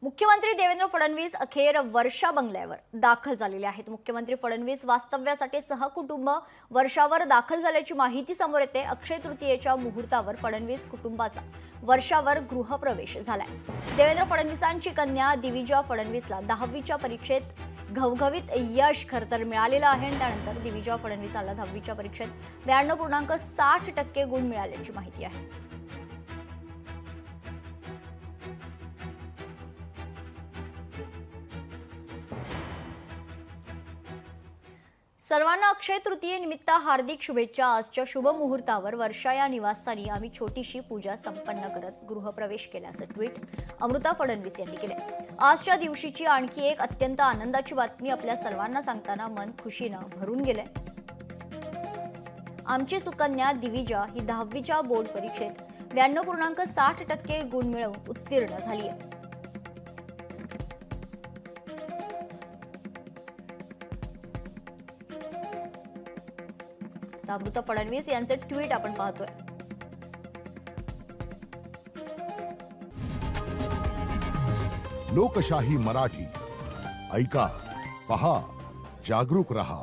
मुख्यमंत्री देवेंद्र फडणवीस अखेर वर्षा बंगल्यावर दाखल झालेले आहेत। मुख्यमंत्री फडणवीस वास्तव्यासाठी सहकुटुंब वर्षावर दाखल झाल्याची माहिती समोर येते। अक्षय तृतीयेच्या मुहूर्तावर फडणवीस कुटुंबाचा वर्षावर गृहप्रवेश झालाय। देवेंद्र फडणवीसांची कन्या दिविजा फडणवीसला 10वीच्या परीक्षेत घवघवीत यश खरतर मिळालेलं आहे। त्यानंतर दिविजा फडणवीसाला 10वीच्या परीक्षेत 92.60% गुण मिळाल्याची माहिती आहे। सर्वांना अक्षय तृतीये निमित्त हार्दिक शुभेच्छा। आजच्या शुभ मुहूर्तावर वर्षा या निवासस्थानी आम्ही छोटीशी पूजा संपन्न करत गृहप्रवेश केल्याचं ट्विट अमृता फडणवीस यांनी केले। आजच्या दिवशीची आणखी एक अत्यंत आनंदाची बातमी आपल्या सर्वांना सांगताना मन खुशीनं भरून गेलंय। आमची सुकन्या दिविजा ही 10वीच्या बोर्ड परीक्षेत 92.60% गुण मिळवून उत्तीर्ण झाली आहे। अमृता फडणवीस यांचे ट्विट आपण पाहतोय। लोकशाही मराठी ऐका, पहा, जागरूक रहा।